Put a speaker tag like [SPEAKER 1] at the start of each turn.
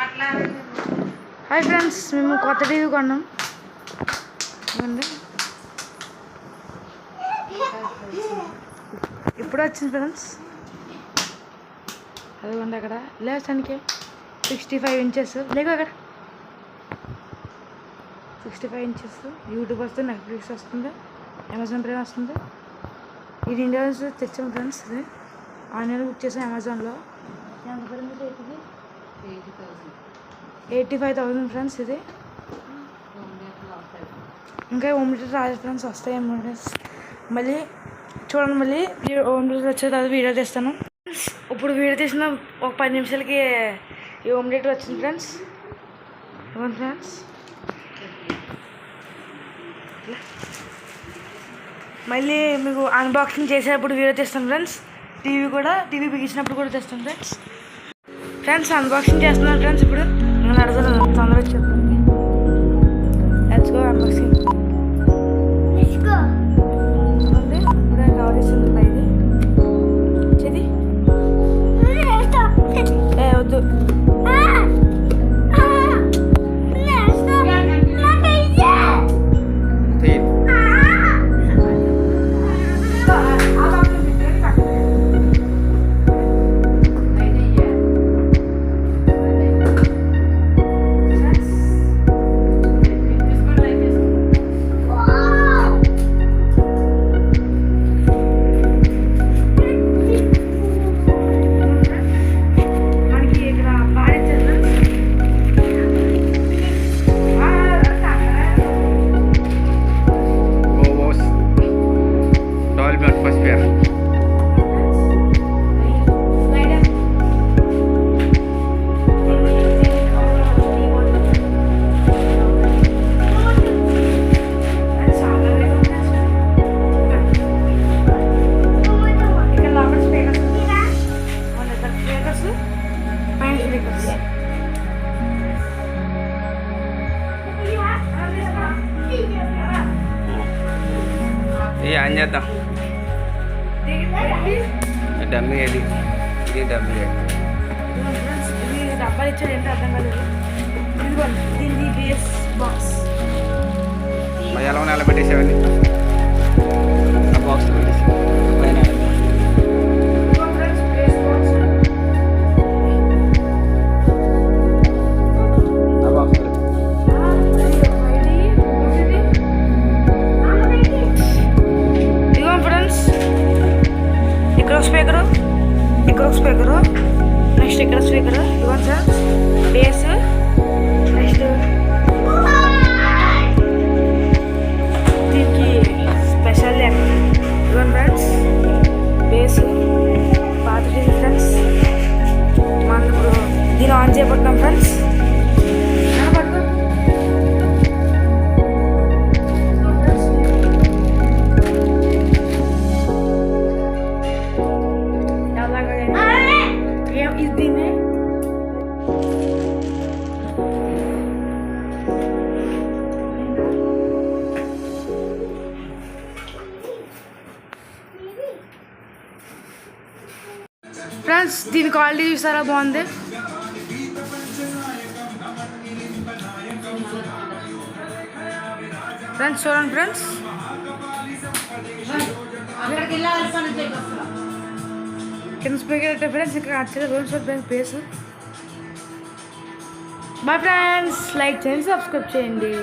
[SPEAKER 1] Hi friends, మేము కొత్త TV కొన్నాం. ఇప్పుడు వచ్చింది ఫ్రెండ్స్. అదిగోండి అక్కడ లేసానికి 65 ఇంచెస్ లేక అక్కడ 65 ఇంచెస్. యూట్యూబ్ వస్తుంది, నెట్ఫ్లిక్స్ వస్తుంది, అమెజాన్ ప్రైమ్ వస్తుంది. ఇది ఇండియా నుంచి తెచ్చాం ఫ్రెండ్స్. ఇది ఆన్లైన్లో బుక్ చేసాం అమెజాన్లో. ఎంత పడింది? 85,000 ఫ్రెండ్స్. ఇది ఇంకా హోమ్ థియేటర్ రాలేదు ఫ్రెండ్స్, వస్తాయి హోమ్ థియేటర్స్. మళ్ళీ చూడండి, మళ్ళీ హోమ్ థియేటర్ వచ్చే తర్వాత వీడియో తీస్తాను. ఇప్పుడు వీడియో తీసిన ఒక 10 నిమిషాలకి ఈ హోమ్ థియేటర్ వచ్చింది ఫ్రెండ్స్. ఇవ్వండి ఫ్రెండ్స్. మళ్ళీ మీకు అన్బాక్సింగ్ చేసేటప్పుడు వీడియో తీస్తాను ఫ్రెండ్స్. టీవీ బిగించినప్పుడు కూడా తెస్తాను ఫ్రెండ్స్. అన్బాక్సింగ్ చేస్తున్నాను ఫ్రెండ్స్. ఇప్పుడు నేను అడగను, తొందరగా చెప్పండి. Let's go unboxing. ఇప్పుడే కవర్ చేసింది పైది చెది వద్దు.
[SPEAKER 2] ఆన్ చేద్దాం. డమ్మీ ఇది డమ్మీ.
[SPEAKER 1] డబ్బాలు ఇచ్చాడు ఏంటో అర్థం కాలేదు. ఇదిగోండి, దీన్ని బేస్ బాక్స్.
[SPEAKER 2] మరి ఎలా ఉన్నా అలా పెట్టేసేవాడిని. ఆ బాక్స్ పెట్టేసి పైన
[SPEAKER 1] స్పీకరు, నెక్స్ట్ ఇక్కడ స్పీకరు. ఇవ్వండి సార్ బేస్. నెక్స్ట్ దీనికి స్పెషల్ ఇవ్వండి ఫ్రెండ్స్. బేస్ పాత టీవీ ఫ్రెండ్స్. మనం ఇప్పుడు దీన్ని ఆన్ చేయబోతున్నాం ఫ్రెండ్స్. ఫ్రెండ్స్, దీని క్వాలిటీ చూసారా, బాగుంది. ఫ్రెండ్స్ చూడండి ఫ్రెండ్స్. కింద స్పీకర్ అంటే ఫ్రెండ్స్ ఇక్కడ వచ్చేది rules friends base. Bye friends, like చేయండి, సబ్స్క్రైబ్ చేయండి.